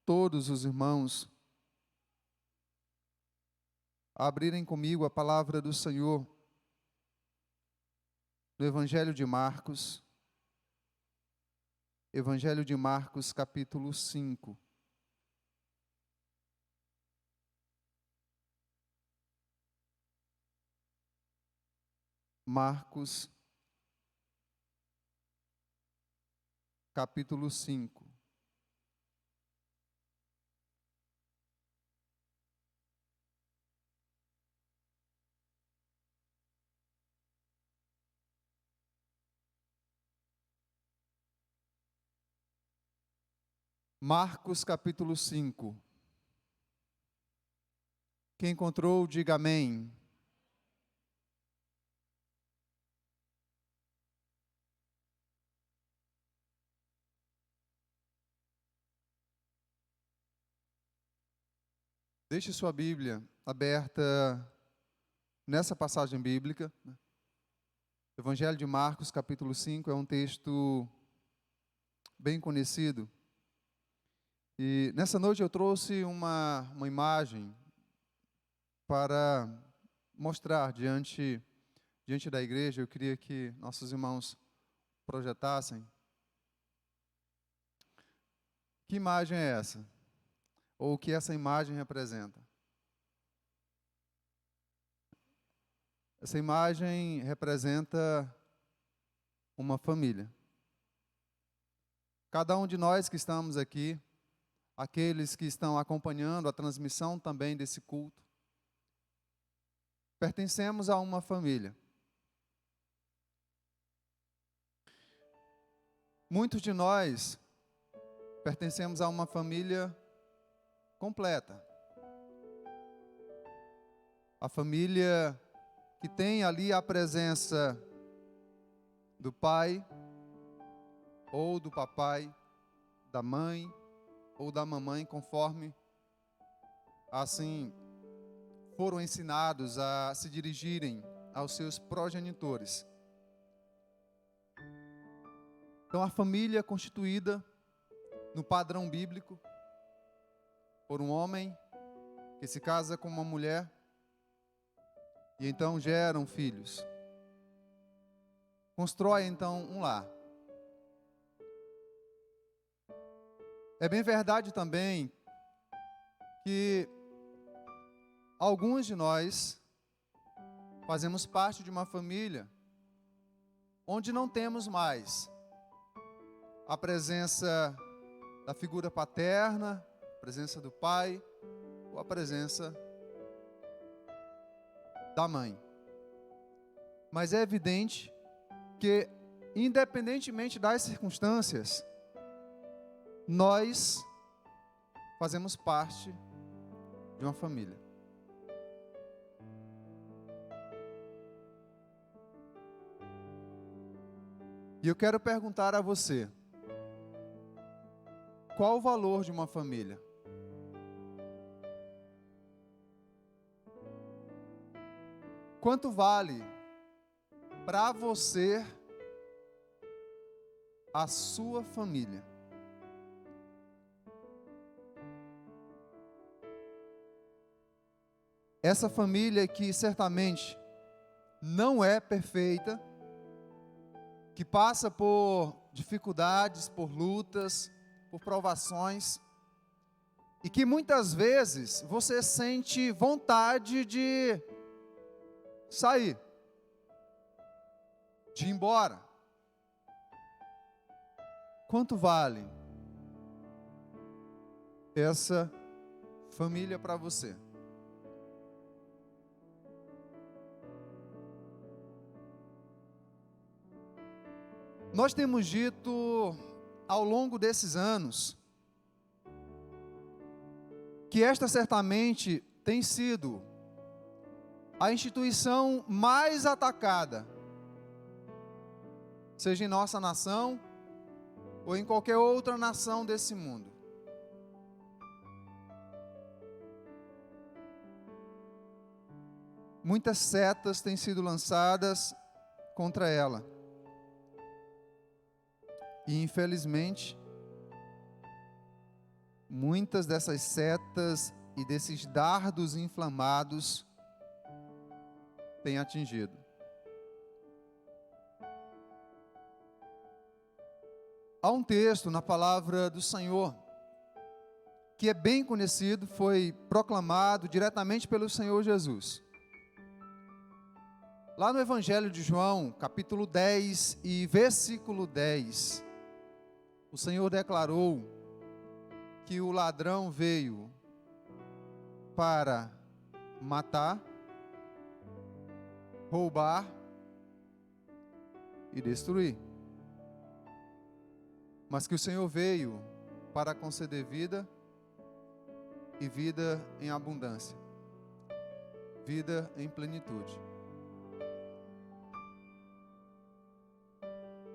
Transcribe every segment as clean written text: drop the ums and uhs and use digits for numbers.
todos os irmãos a abrirem comigo a palavra do Senhor no Evangelho de Marcos, capítulo 5. Marcos, capítulo 5. Marcos, capítulo 5. Quem encontrou, diga amém. Deixe sua Bíblia aberta nessa passagem bíblica. Evangelho de Marcos, capítulo 5, é um texto bem conhecido. E nessa noite eu trouxe uma imagem para mostrar diante da igreja. Eu queria que nossos irmãos projetassem. Que imagem é essa? Ou o que essa imagem representa? Essa imagem representa uma família. Cada um de nós que estamos aqui, aqueles que estão acompanhando a transmissão também desse culto, pertencemos a uma família. Muitos de nós pertencemos a uma família completa. A família que tem ali a presença do pai, ou do papai, da mãe, ou da mamãe, conforme assim foram ensinados a se dirigirem aos seus progenitores. Então, a família é constituída no padrão bíblico por um homem que se casa com uma mulher e então geram filhos. Constrói então um lar. É bem verdade também que alguns de nós fazemos parte de uma família onde não temos mais a presença da figura paterna, a presença do pai ou a presença da mãe. Mas é evidente que, independentemente das circunstâncias, nós fazemos parte de uma família. E eu quero perguntar a você: qual o valor de uma família? Quanto vale para você a sua família? Essa família que certamente não é perfeita, que passa por dificuldades, por lutas, por provações, e que muitas vezes você sente vontade de sair, de ir embora. Quanto vale essa família para você? Nós temos dito ao longo desses anos que esta certamente tem sido a instituição mais atacada, seja em nossa nação ou em qualquer outra nação desse mundo. Muitas setas têm sido lançadas contra ela. E infelizmente, muitas dessas setas e desses dardos inflamados têm atingido. Há um texto na palavra do Senhor que é bem conhecido, foi proclamado diretamente pelo Senhor Jesus. Lá no Evangelho de João, capítulo 10 e versículo 10, o Senhor declarou que o ladrão veio para matar, roubar e destruir. Mas que o Senhor veio para conceder vida e vida em abundância, vida em plenitude.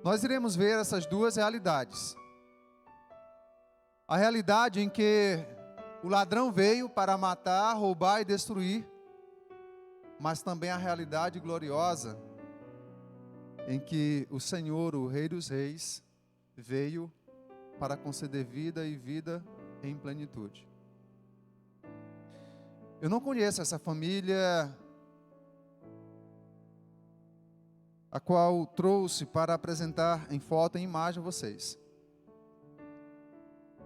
Nós iremos ver essas duas realidades. A realidade em que o ladrão veio para matar, roubar e destruir, mas também a realidade gloriosa em que o Senhor, o Rei dos Reis, veio para conceder vida e vida em plenitude. Eu não conheço essa família a qual trouxe para apresentar em foto e imagem a vocês.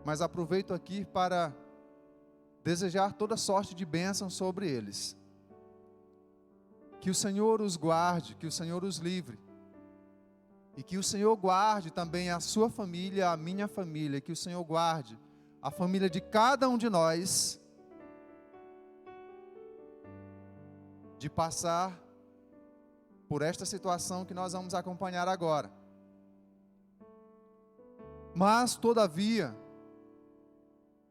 Mas aproveito aqui para desejar toda sorte de bênção sobre eles. Que o Senhor os guarde, que o Senhor os livre. E que o Senhor guarde também a sua família, a minha família. Que o Senhor guarde a família de cada um de nós de passar por esta situação que nós vamos acompanhar agora. Mas, todavia,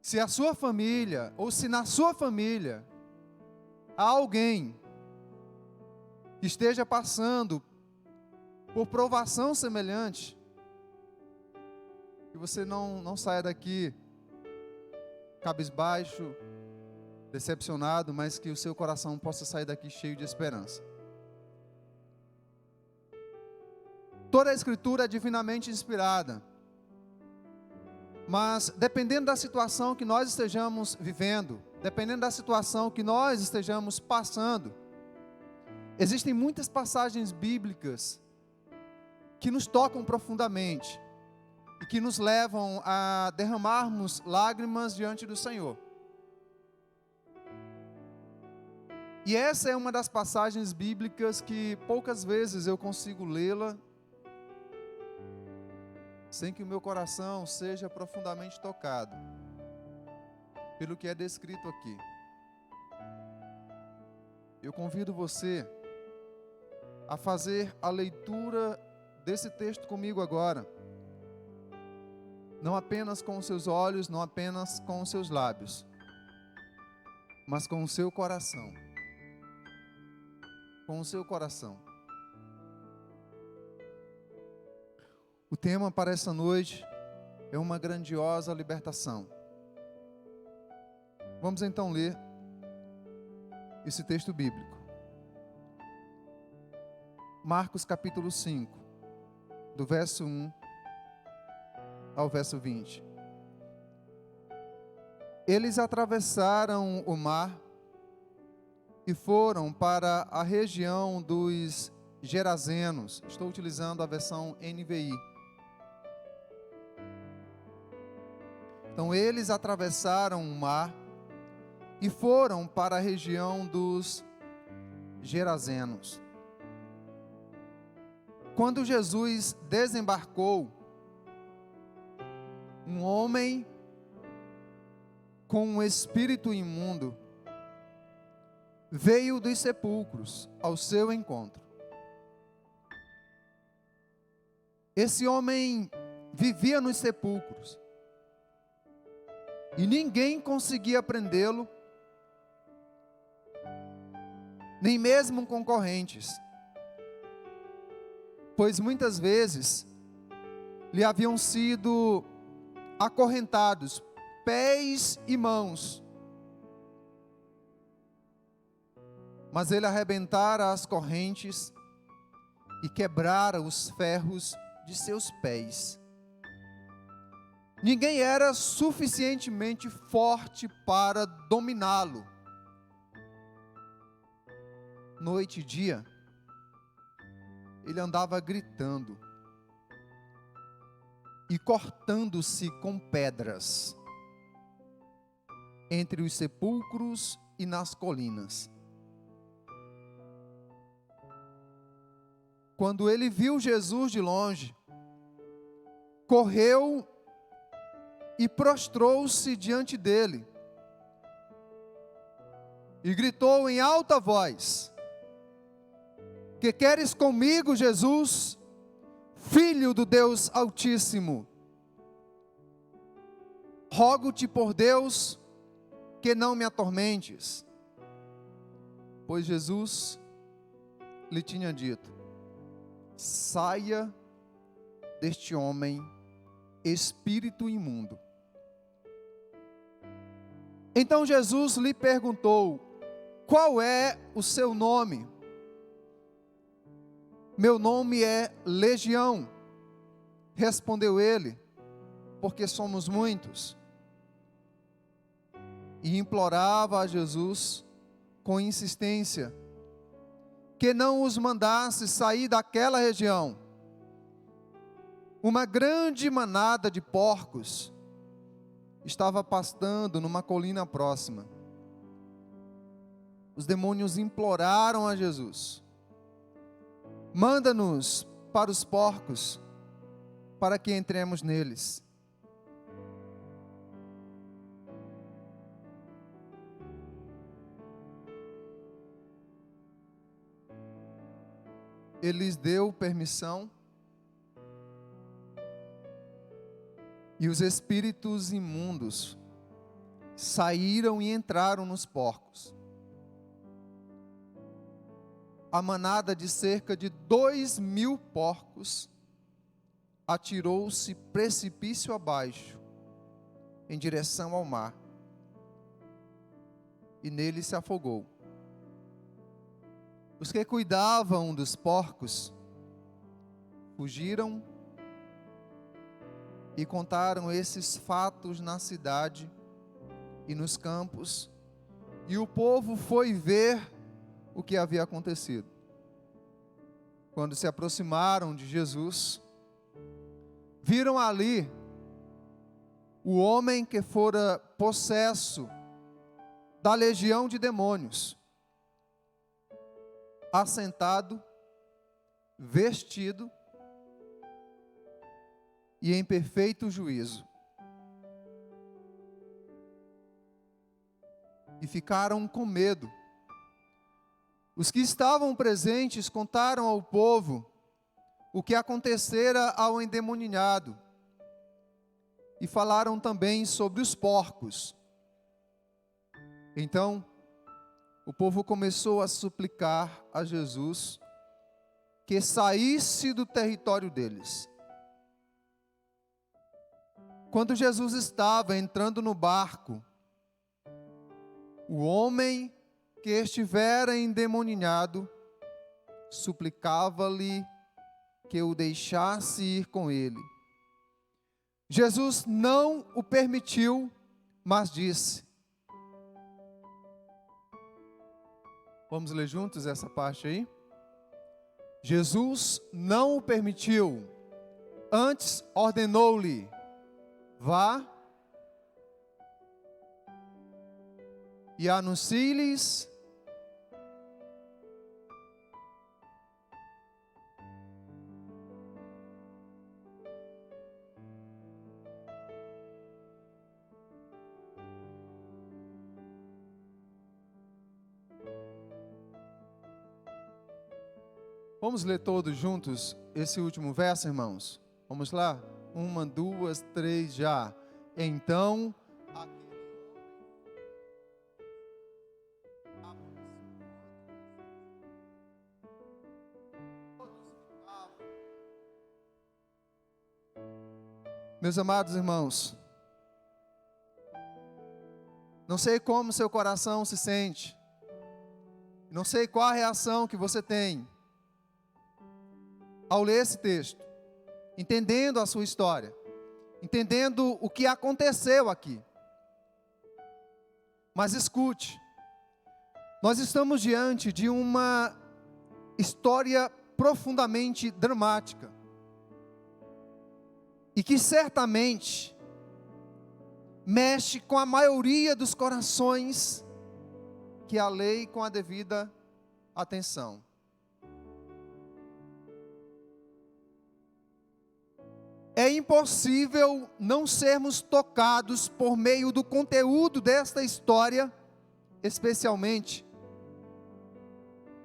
se a sua família, ou se na sua família, há alguém que esteja passando por provação semelhante, que você não saia daqui cabisbaixo, decepcionado, mas que o seu coração possa sair daqui cheio de esperança. Toda a Escritura é divinamente inspirada, mas dependendo da situação que nós estejamos vivendo, dependendo da situação que nós estejamos passando, existem muitas passagens bíblicas que nos tocam profundamente e que nos levam a derramarmos lágrimas diante do Senhor. E essa é uma das passagens bíblicas que poucas vezes eu consigo lê-la sem que o meu coração seja profundamente tocado pelo que é descrito aqui. Eu convido você a fazer a leitura desse texto comigo agora, não apenas com os seus olhos, não apenas com os seus lábios, mas com o seu coração. Com o seu coração. O tema para essa noite é uma grandiosa libertação. Vamos então ler esse texto bíblico. Marcos capítulo 5, do verso 1 ao verso 20. Eles atravessaram o mar e foram para a região dos Gerazenos. Estou utilizando a versão NVI. Então eles atravessaram o mar e foram para a região dos Gerazenos. Quando Jesus desembarcou, um homem com um espírito imundo veio dos sepulcros ao seu encontro. Esse homem vivia nos sepulcros e ninguém conseguia prendê-lo, nem mesmo concorrentes, pois muitas vezes lhe haviam sido acorrentados pés e mãos, mas ele arrebentara as correntes e quebrara os ferros de seus pés. ninguém era suficientemente forte para dominá-lo. Noite e dia, ele andava gritando e cortando-se com pedras entre os sepulcros e nas colinas. Quando ele viu Jesus de longe, correu e prostrou-se diante dele e gritou em alta voz: que queres comigo, Jesus, Filho do Deus Altíssimo? Rogo-te por Deus que não me atormentes. Pois Jesus lhe tinha dito: saia deste homem, espírito imundo. Então Jesus lhe perguntou: qual é o seu nome? Meu nome é Legião, respondeu ele, porque somos muitos. E implorava a Jesus com insistência que não os mandasse sair daquela região. Uma grande manada de porcos estava pastando numa colina próxima. Os demônios imploraram a Jesus: manda-nos para os porcos, para que entremos neles. Ele lhes deu permissão, e os espíritos imundos saíram e entraram nos porcos. A manada de cerca de 2.000 porcos atirou-se precipício abaixo, em direção ao mar, e nele se afogou. Os que cuidavam dos porcos fugiram e contaram esses fatos na cidade e nos campos, e o povo foi ver o que havia acontecido. Quando se aproximaram de Jesus, viram ali o homem que fora possesso da legião de demônios, assentado, vestido e em perfeito juízo. E ficaram com medo. Os que estavam presentes contaram ao povo o que acontecera ao endemoniado e falaram também sobre os porcos. Então, o povo começou a suplicar a Jesus que saísse do território deles. Quando Jesus estava entrando no barco, o homem que estivera endemoniado suplicava-lhe que o deixasse ir com ele. Jesus não o permitiu, mas disse: vamos ler juntos essa parte aí? Jesus não o permitiu, antes ordenou-lhe: vá e anuncie-lhes Vamos ler todos juntos esse último verso, irmãos? Vamos lá? 1, 2, 3, já. Então, meus amados irmãos, não sei como seu coração se sente, não sei qual a reação que você tem ao ler esse texto, entendendo a sua história, entendendo o que aconteceu aqui. Mas escute, nós estamos diante de uma história profundamente dramática, e que certamente mexe com a maioria dos corações que a lei com a devida atenção. É impossível não sermos tocados por meio do conteúdo desta história, especialmente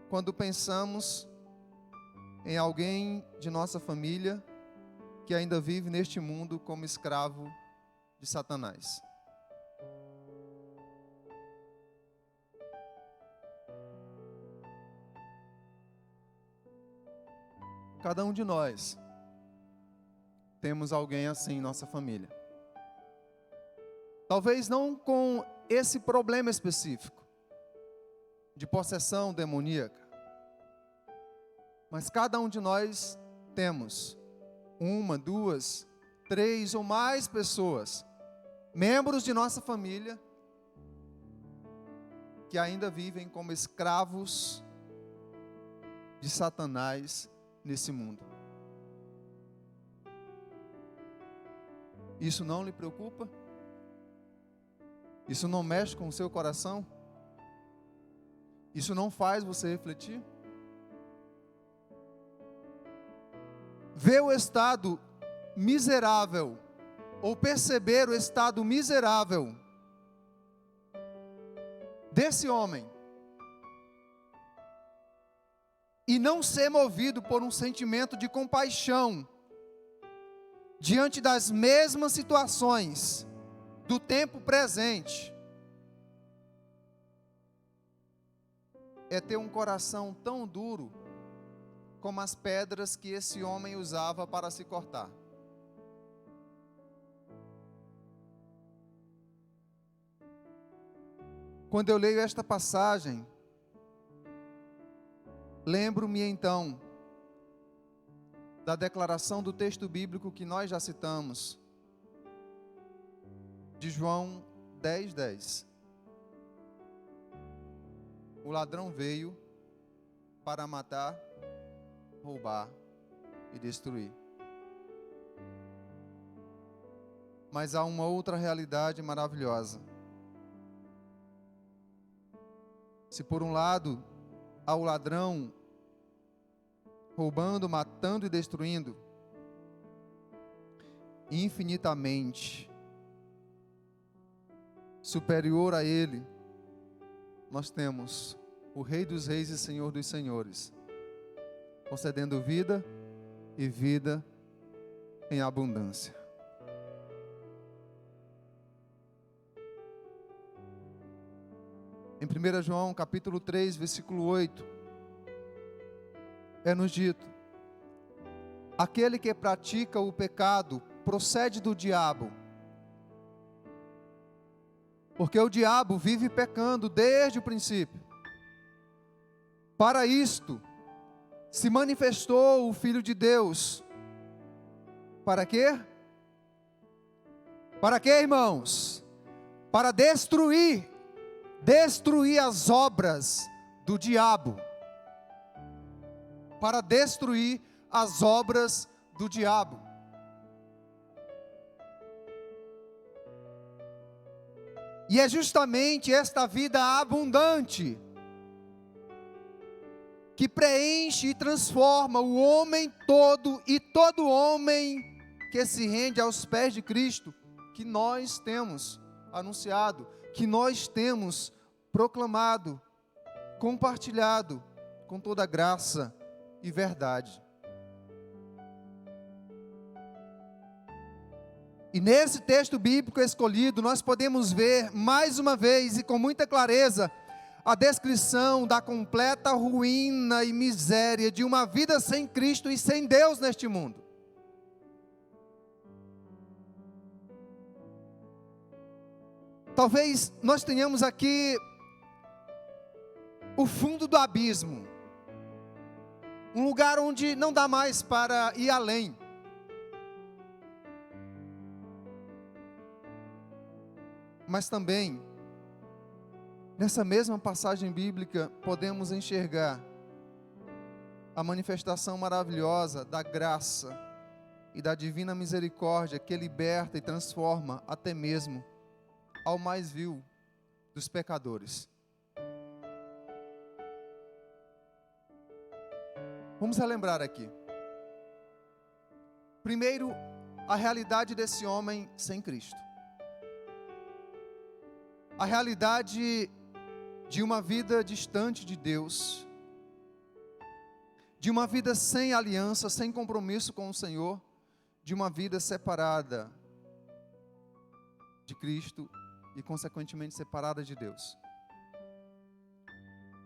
quando pensamos em alguém de nossa família que ainda vive neste mundo como escravo de Satanás. Cada um de nós temos alguém assim em nossa família. Talvez não com esse problema específico de possessão demoníaca, mas cada um de nós temos uma, duas, três ou mais pessoas, membros de nossa família, que ainda vivem como escravos de Satanás nesse mundo. Isso não lhe preocupa? Isso não mexe com o seu coração? Isso não faz você refletir? Ver o estado miserável, ou perceber o estado miserável desse homem, e não ser movido por um sentimento de compaixão, diante das mesmas situações do tempo presente, é ter um coração tão duro como as pedras que esse homem usava para se cortar. Quando eu leio esta passagem, lembro-me então da declaração do texto bíblico que nós já citamos, de João 10:10. O ladrão veio para matar, roubar e destruir. Mas há uma outra realidade maravilhosa. Se por um lado há o ladrão roubando, matando e destruindo, infinitamente superior a ele, nós temos o Rei dos Reis e Senhor dos Senhores, concedendo vida e vida em abundância. Em 1 João capítulo 3, versículo 8, é-nos dito: aquele que pratica o pecado procede do diabo, porque o diabo vive pecando desde o princípio. Para isto se manifestou o Filho de Deus. Para quê? Para quê, irmãos? Para destruir as obras do diabo. Para destruir as obras do diabo. E é justamente esta vida abundante que preenche e transforma o homem todo e todo homem que se rende aos pés de Cristo, que nós temos anunciado, que nós temos proclamado, compartilhado com toda graça e verdade. E nesse texto bíblico escolhido, nós podemos ver mais uma vez e com muita clareza a descrição da completa ruína e miséria de uma vida sem Cristo e sem Deus neste mundo. Talvez nós tenhamos aqui o fundo do abismo, um lugar onde não dá mais para ir além. Mas também, nessa mesma passagem bíblica, podemos enxergar a manifestação maravilhosa da graça e da divina misericórdia que liberta e transforma até mesmo ao mais vil dos pecadores. Vamos relembrar aqui. Primeiro, a realidade desse homem sem Cristo. A realidade de uma vida distante de Deus, de uma vida sem aliança, sem compromisso com o Senhor, de uma vida separada de Cristo e, consequentemente, separada de Deus.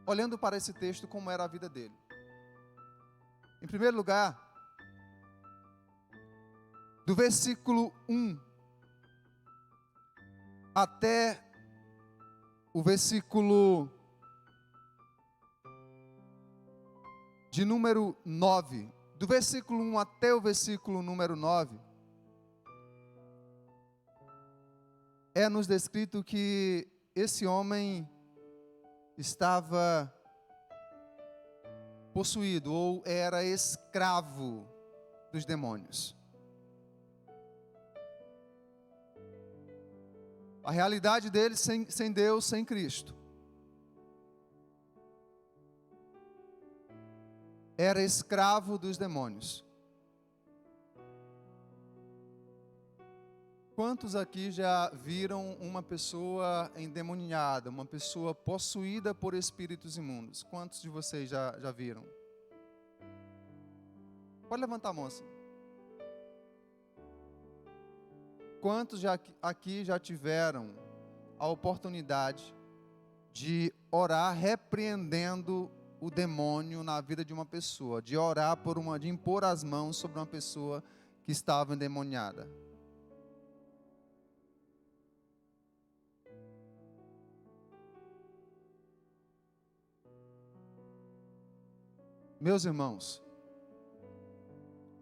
Olhando para esse texto, como era a vida dele. Em primeiro lugar, do versículo 1 até o versículo de número 9, do versículo 1 até o versículo número 9, é nos descrito que esse homem estava possuído ou era escravo dos demônios. A realidade dele sem Deus, sem Cristo, era escravo dos demônios. Quantos aqui já viram uma pessoa endemoniada, uma pessoa possuída por espíritos imundos? Quantos de vocês já viram? Pode levantar a mão assim. Quantos aqui já tiveram a oportunidade de orar repreendendo o demônio na vida de uma pessoa, de orar de impor as mãos sobre uma pessoa que estava endemoniada? Meus irmãos,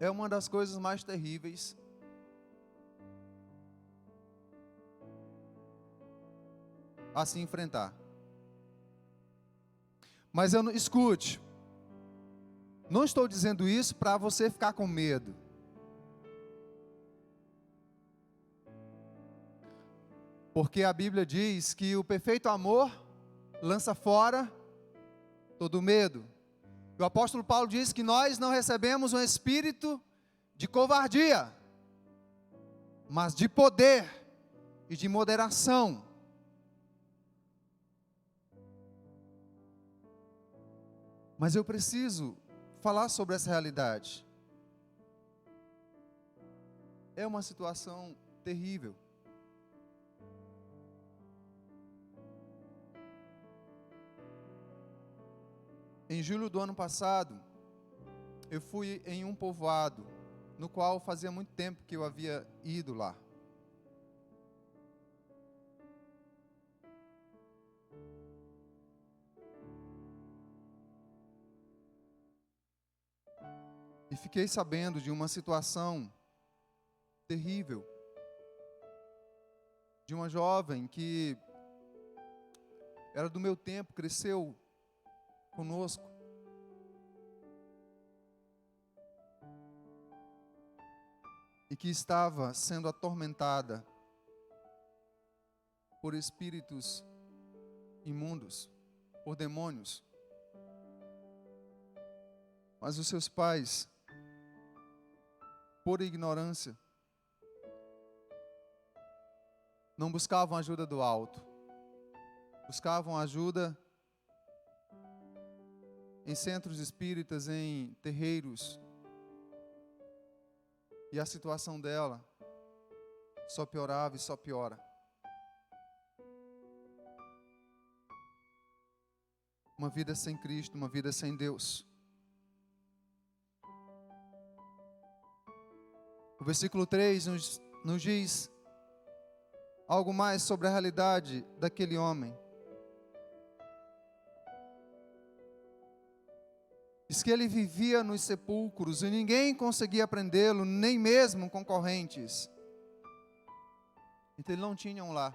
é uma das coisas mais terríveis a se enfrentar. Mas escute, não estou dizendo isso para você ficar com medo. Porque a Bíblia diz que o perfeito amor lança fora todo medo. O apóstolo Paulo diz que nós não recebemos um espírito de covardia, mas de poder e de moderação. Mas eu preciso falar sobre essa realidade. É uma situação terrível. Em julho do ano passado, eu fui em um povoado, no qual fazia muito tempo que eu havia ido lá. E fiquei sabendo de uma situação terrível, de uma jovem que era do meu tempo, cresceu conosco. E que estava sendo atormentada por espíritos imundos, por demônios. Mas os seus pais, por ignorância, não buscavam ajuda do alto, buscavam ajuda em centros espíritas, em terreiros. E a situação dela só piorava e só piora. Uma vida sem Cristo, uma vida sem Deus. O versículo 3 nos diz algo mais sobre a realidade daquele homem. Diz que ele vivia nos sepulcros e ninguém conseguia prendê-lo, nem mesmo concorrentes. Então ele não tinha um lar.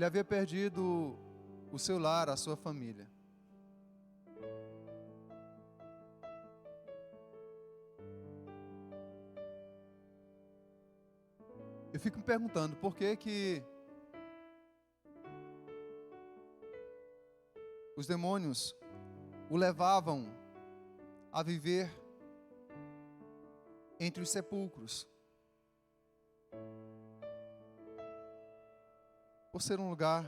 Ele havia perdido o seu lar, a sua família. Eu fico me perguntando por que os demônios o levavam a viver entre os sepulcros. Por ser um lugar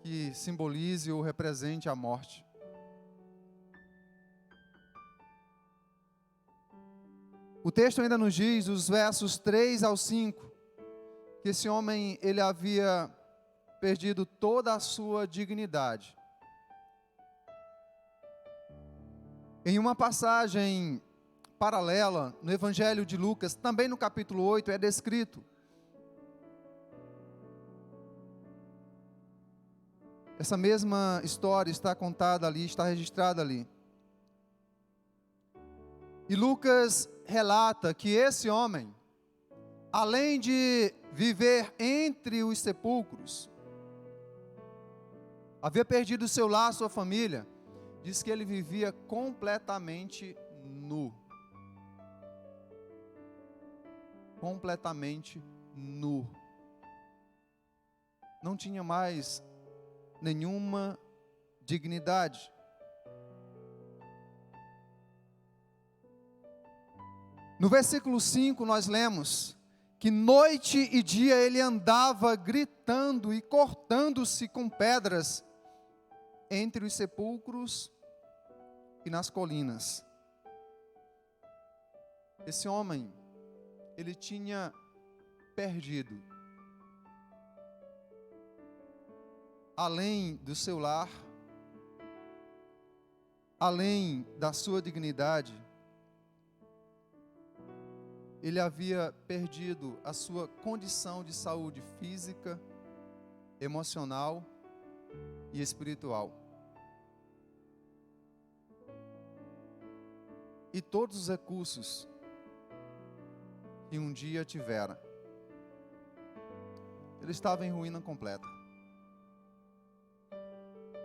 que simbolize ou represente a morte. O texto ainda nos diz, os versos 3 ao 5, que esse homem, ele havia perdido toda a sua dignidade. Em uma passagem paralela, no Evangelho de Lucas, também no capítulo 8, é descrito essa mesma história está contada ali, está registrada ali. E Lucas relata que esse homem, além de viver entre os sepulcros, havia perdido seu lar, sua família. Diz que ele vivia completamente nu. Completamente nu. Não tinha mais nenhuma dignidade. No versículo 5 nós lemos que noite e dia ele andava gritando e cortando-se com pedras entre os sepulcros e nas colinas. Esse homem, ele tinha perdido, além do seu lar, além da sua dignidade, ele havia perdido a sua condição de saúde física, emocional e espiritual. E todos os recursos que um dia tivera, ele estava em ruína completa.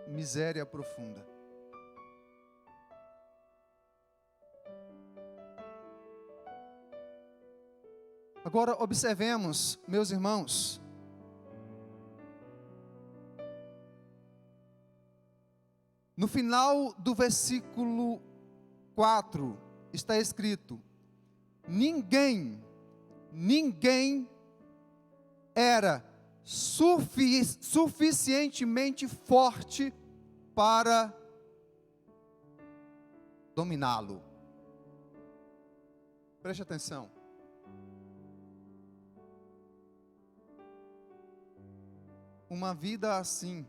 Miséria profunda. Agora observemos, meus irmãos, no final do versículo 4 está escrito: ninguém era suficientemente forte para dominá-lo. Preste atenção. Uma vida assim,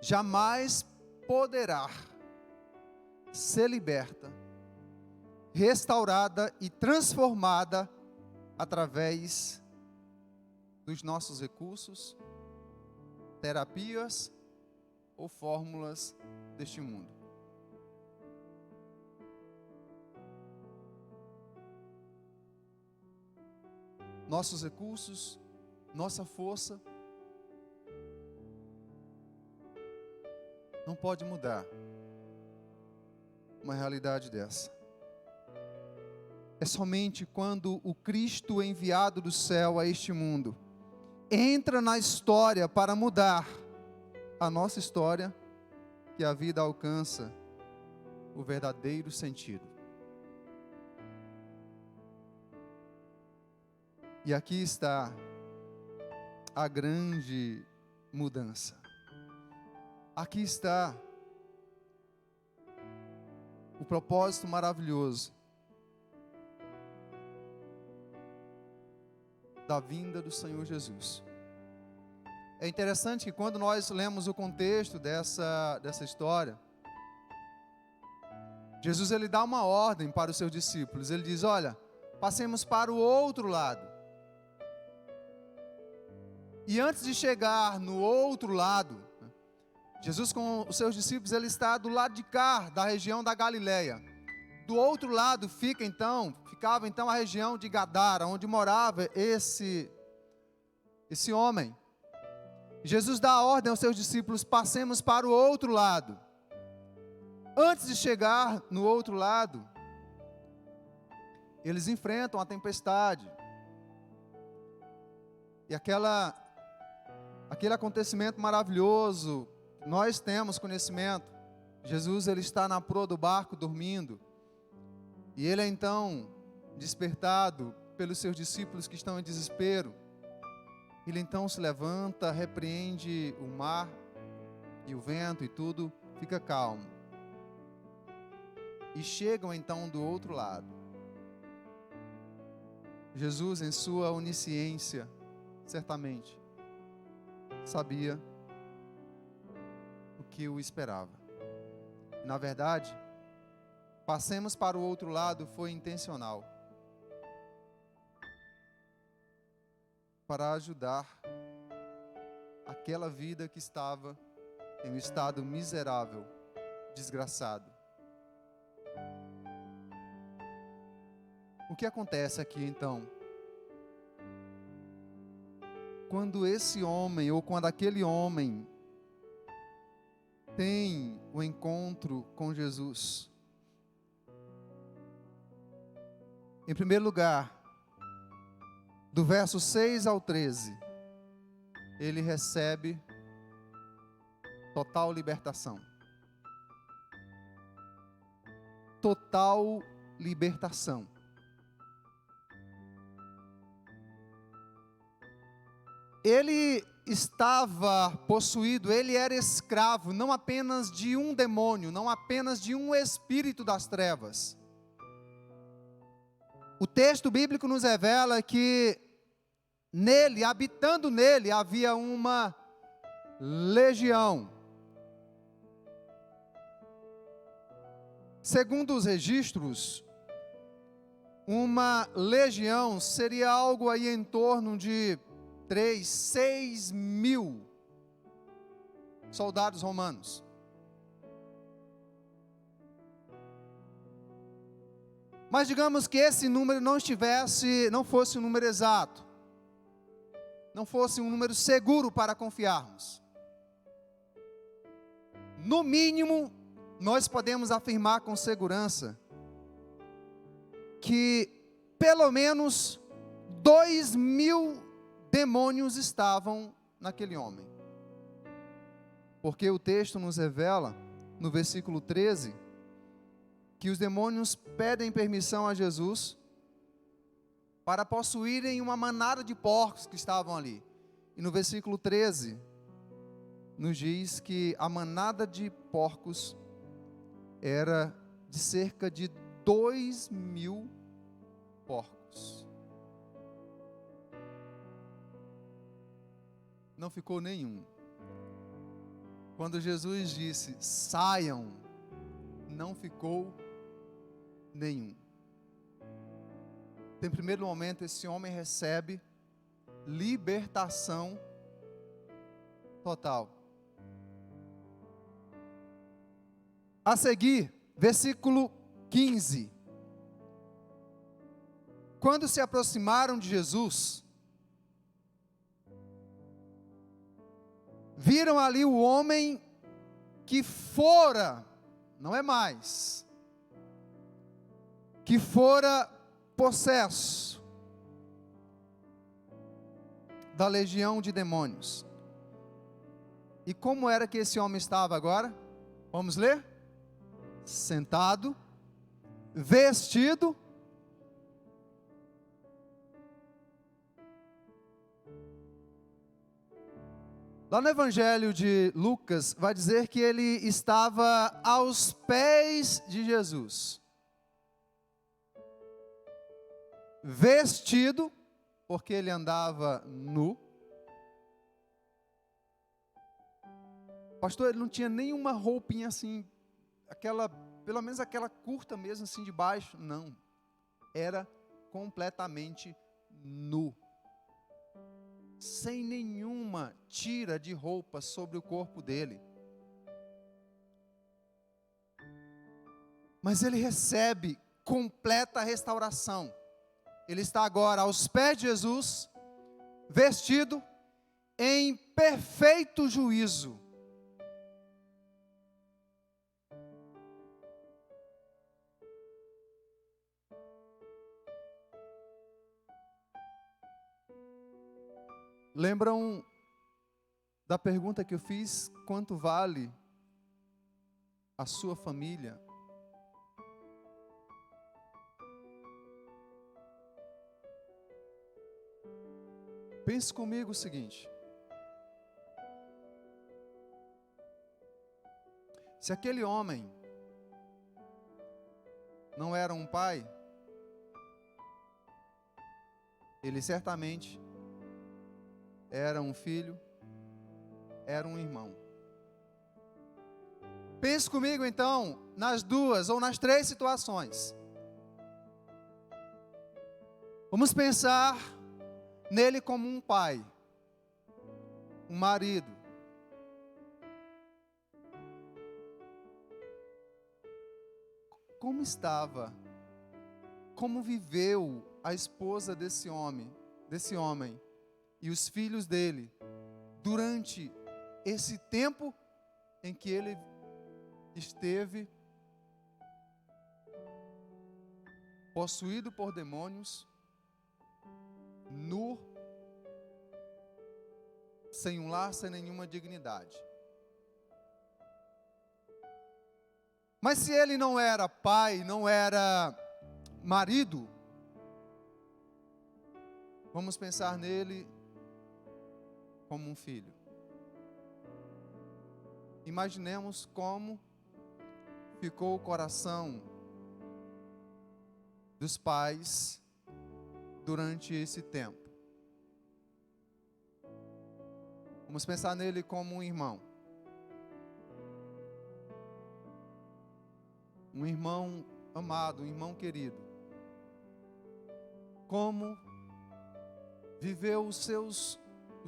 jamais poderá ser liberta, restaurada e transformada através dos nossos recursos, terapias ou fórmulas deste mundo. Nossos recursos, nossa força, não pode mudar uma realidade dessa. É somente quando o Cristo enviado do céu a este mundo entra na história para mudar a nossa história, que a vida alcança o verdadeiro sentido. E aqui está a grande mudança. Aqui está o propósito maravilhoso da vinda do Senhor Jesus. É interessante que quando nós lemos o contexto dessa história, Jesus ele dá uma ordem para os seus discípulos. Ele diz: olha, passemos para o outro lado. E antes de chegar no outro lado, Jesus com os seus discípulos, ele está do lado de cá, da região da Galileia. Do outro lado fica ficava então a região de Gadara, onde morava esse homem. Jesus dá a ordem aos seus discípulos: passemos para o outro lado. Antes de chegar no outro lado, eles enfrentam a tempestade. E aquele acontecimento maravilhoso, nós temos conhecimento. Jesus, ele está na proa do barco dormindo. E ele é então despertado pelos seus discípulos que estão em desespero. Ele então se levanta, repreende o mar e o vento e tudo fica calmo. E chegam então do outro lado. Jesus, em sua onisciência, certamente sabia o que o esperava. Na verdade, passemos para o outro lado foi intencional, para ajudar aquela vida que estava em um estado miserável, desgraçado. O que acontece aqui então? Quando esse homem, ou quando aquele homem tem o encontro com Jesus, em primeiro lugar, do verso 6 ao 13, ele recebe total libertação. Total libertação. Ele estava possuído, ele era escravo, não apenas de um demônio, não apenas de um espírito das trevas. O texto bíblico nos revela que nele, habitando nele, havia uma legião. Segundo os registros, uma legião seria algo aí em torno de 6 mil soldados romanos. Mas digamos que esse número não fosse um número exato, não fosse um número seguro para confiarmos. No mínimo, nós podemos afirmar com segurança que pelo menos 2.000 demônios estavam naquele homem. Porque o texto nos revela, no versículo 13, que os demônios pedem permissão a Jesus para possuírem uma manada de porcos que estavam ali. E no versículo 13, nos diz que a manada de porcos era de cerca de 2.000 porcos. Não ficou nenhum. Quando Jesus disse, saiam, não ficou nenhum. Em primeiro momento, esse homem recebe libertação total. A seguir, versículo 15. Quando se aproximaram de Jesus, viram ali o homem que fora, não é mais, que fora possesso da legião de demônios. E como era que esse homem estava agora? Vamos ler? Sentado, vestido, lá no Evangelho de Lucas, vai dizer que ele estava aos pés de Jesus. Vestido, porque ele andava nu. Pastor, ele não tinha nenhuma roupinha assim, pelo menos aquela curta mesmo assim de baixo. Não, era completamente nu. Sem nenhuma tira de roupa sobre o corpo dele. Mas ele recebe completa restauração. Ele está agora aos pés de Jesus, vestido em perfeito juízo. Lembram da pergunta que eu fiz? Quanto vale a sua família? Pense comigo o seguinte: se aquele homem não era um pai, ele certamente era um filho, era um irmão. Pense comigo então nas duas ou nas três situações. Vamos pensar nele como um pai, um marido. Como estava, como viveu a esposa desse homem e os filhos dele durante esse tempo em que ele esteve possuído por demônios, nu, sem um lar, sem nenhuma dignidade. Mas se ele não era pai, não era marido, vamos pensar nele como um filho. Imaginemos como ficou o coração dos pais durante esse tempo. Vamos pensar nele como um irmão. Um irmão amado, um irmão querido. Como viveu os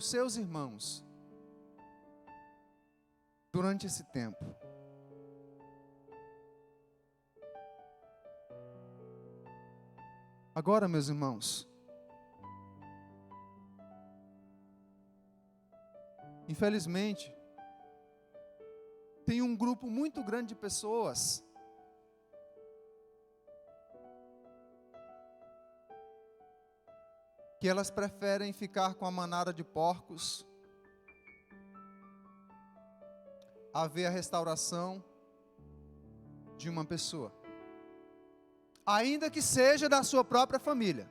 seus irmãos durante esse tempo. Agora, meus irmãos, infelizmente, tem um grupo muito grande de pessoas que elas preferem ficar com a manada de porcos a ver a restauração de uma pessoa, ainda que seja da sua própria família.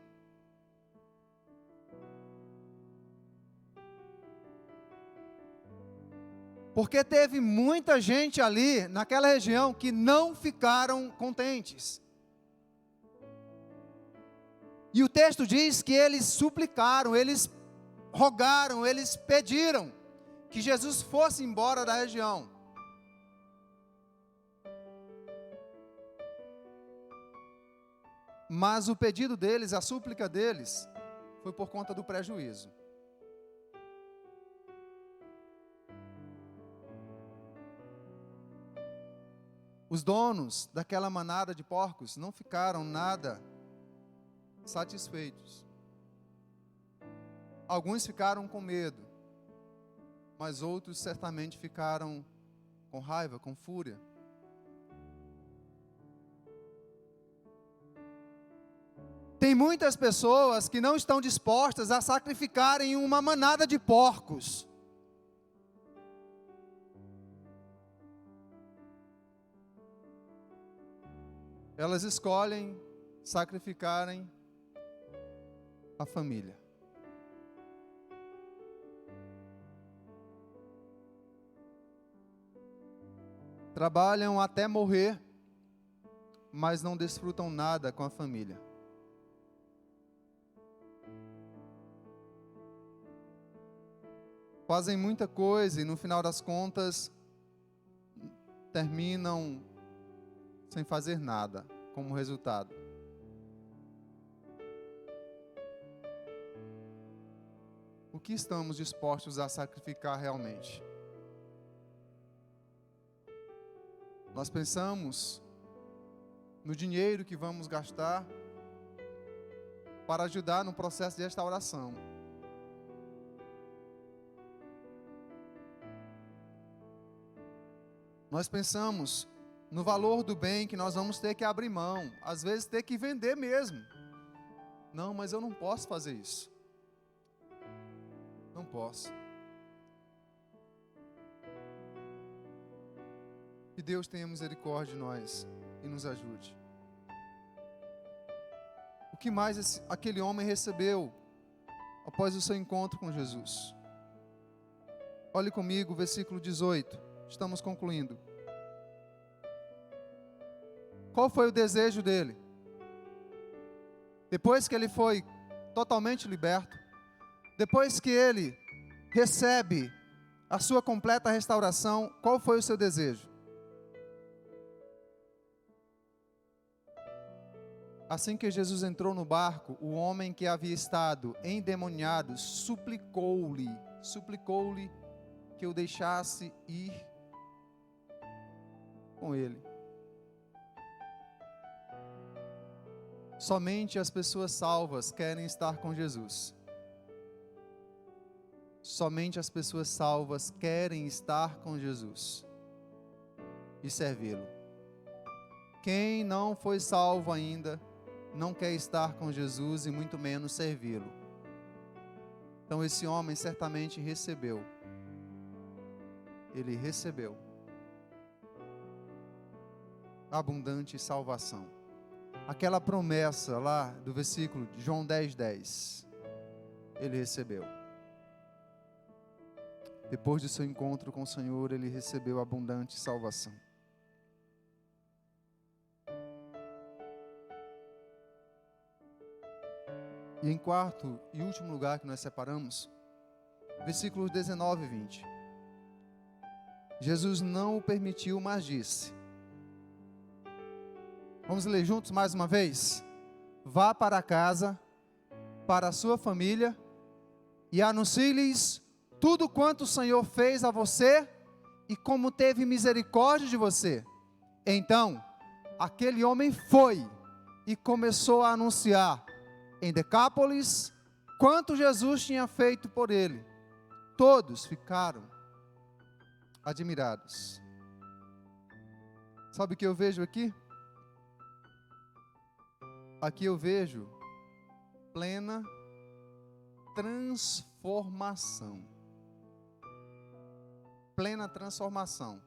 Porque teve muita gente ali naquela região que não ficaram contentes. E o texto diz que eles suplicaram, eles rogaram, eles pediram que Jesus fosse embora da região. Mas o pedido deles, a súplica deles, foi por conta do prejuízo. Os donos daquela manada de porcos não ficaram nada satisfeitos. Alguns ficaram com medo, mas outros certamente ficaram com raiva, com fúria. Tem muitas pessoas que não estão dispostas a sacrificarem uma manada de porcos. Elas escolhem sacrificarem a família. Trabalham até morrer, mas não desfrutam nada com a família. Fazem muita coisa e no final das contas terminam sem fazer nada como resultado. O que estamos dispostos a sacrificar realmente? Nós pensamos no dinheiro que vamos gastar para ajudar no processo de restauração. Nós pensamos no valor do bem que nós vamos ter que abrir mão, às vezes ter que vender mesmo. Não, mas eu não posso fazer isso. Não posso. Que Deus tenha misericórdia de nós e nos ajude. O que mais aquele homem recebeu após o seu encontro com Jesus? Olhe comigo o versículo 18. Estamos concluindo. Qual foi o desejo dele? Depois que ele foi totalmente liberto, depois que ele recebe a sua completa restauração, qual foi o seu desejo? Assim que Jesus entrou no barco, o homem que havia estado endemoniado suplicou-lhe que o deixasse ir com ele. Somente as pessoas salvas querem estar com Jesus. Somente as pessoas salvas querem estar com Jesus e servi-lo. Quem não foi salvo ainda não quer estar com Jesus e muito menos servi-lo. Então esse homem certamente recebeu. Ele recebeu abundante salvação. Aquela promessa lá do versículo de João 10:10, ele recebeu. Depois do seu encontro com o Senhor, ele recebeu abundante salvação. E em quarto e último lugar que nós separamos, versículos 19 e 20. Jesus não o permitiu, mas disse. Vamos ler juntos mais uma vez? Vá para casa, para a sua família, e anuncie-lhes tudo quanto o Senhor fez a você, e como teve misericórdia de você. Então, aquele homem foi, e começou a anunciar, em Decápolis, quanto Jesus tinha feito por ele. Todos ficaram admirados. Sabe o que eu vejo aqui? Aqui eu vejo plena transformação. Plena transformação.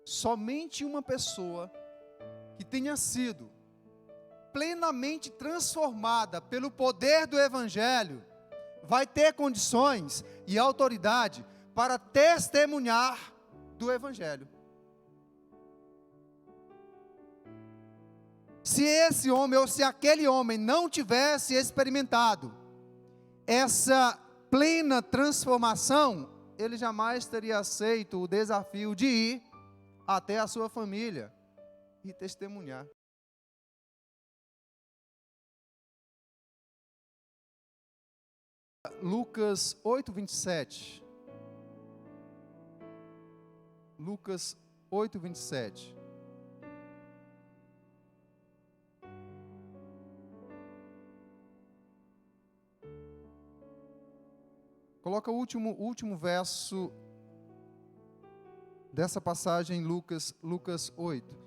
Somente uma pessoa que tenha sido plenamente transformada pelo poder do Evangelho vai ter condições e autoridade para testemunhar do Evangelho. Se esse homem ou se aquele homem não tivesse experimentado essa plena transformação, ele jamais teria aceito o desafio de ir até a sua família e testemunhar. Lucas 8:27. Lucas 8:27. Coloca o último verso dessa passagem, Lucas 8.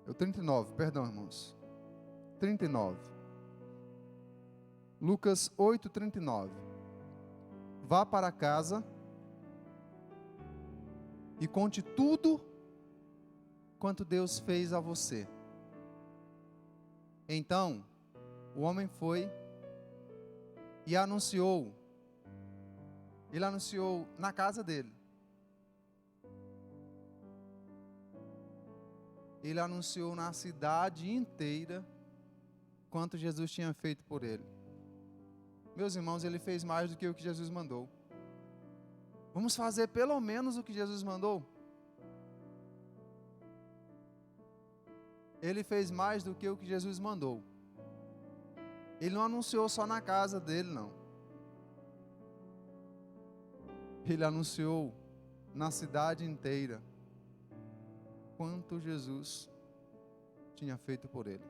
É o 39, perdão, irmãos. 39. Lucas 8:39. Vá para casa e conte tudo quanto Deus fez a você. Então, o homem foi e anunciou. Ele anunciou na casa dele. Ele anunciou na cidade inteira quanto Jesus tinha feito por ele. Meus irmãos, ele fez mais do que o que Jesus mandou. Vamos fazer pelo menos o que Jesus mandou? Ele fez mais do que o que Jesus mandou. Ele não anunciou só na casa dele, não. Ele anunciou na cidade inteira quanto Jesus tinha feito por ele.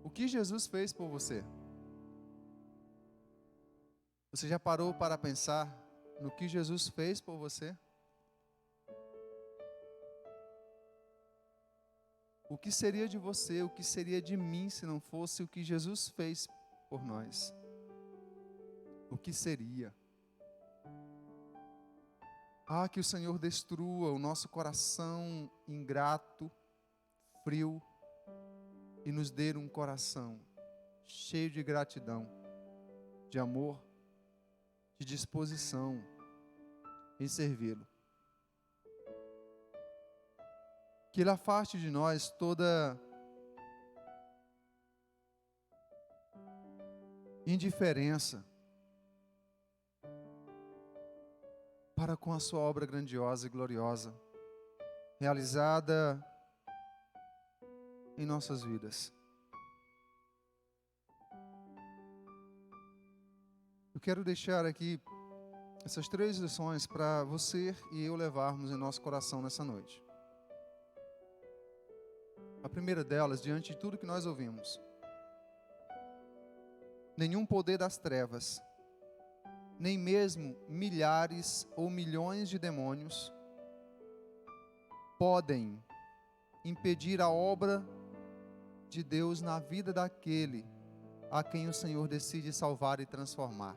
O que Jesus fez por você? Você já parou para pensar no que Jesus fez por você? O que seria de você, o que seria de mim se não fosse o que Jesus fez por nós? O que seria? Ah, que o Senhor destrua o nosso coração ingrato, frio, e nos dê um coração cheio de gratidão, de amor, de disposição em servi-lo. Que Ele afaste de nós toda indiferença para com a sua obra grandiosa e gloriosa, realizada em nossas vidas. Eu quero deixar aqui essas 3 lições para você e eu levarmos em nosso coração nessa noite. A primeira delas, diante de tudo que nós ouvimos: nenhum poder das trevas, nem mesmo milhares ou milhões de demônios, podem impedir a obra de Deus na vida daquele a quem o Senhor decide salvar e transformar.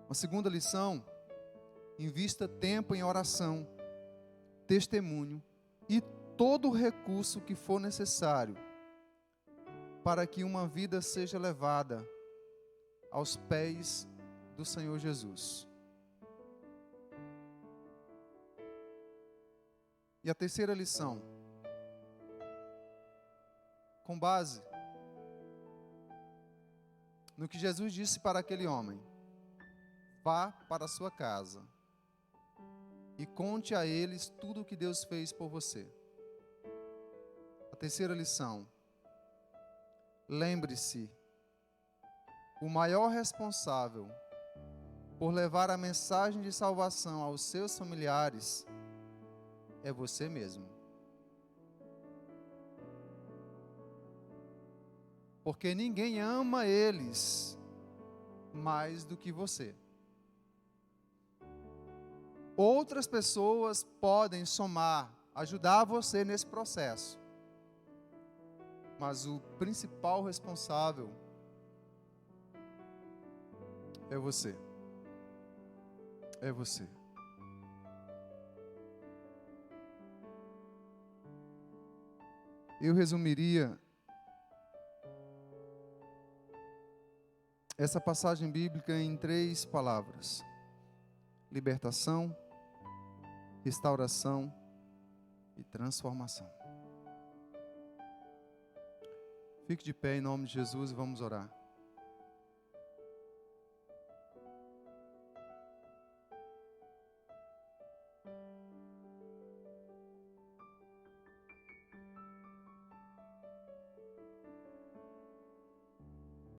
Uma segunda lição: invista tempo em oração, testemunho e todo o recurso que for necessário para que uma vida seja levada aos pés do Senhor Jesus. E a terceira lição: com base no que Jesus disse para aquele homem, vá para a sua casa e conte a eles tudo o que Deus fez por você. A terceira lição: lembre-se, o maior responsável por levar a mensagem de salvação aos seus familiares é você mesmo. Porque ninguém ama eles mais do que você. Outras pessoas podem somar, ajudar você nesse processo. Mas o principal responsável é você. É você. Eu resumiria essa passagem bíblica em 3 palavras: libertação, restauração e transformação. Fique de pé em nome de Jesus e vamos orar.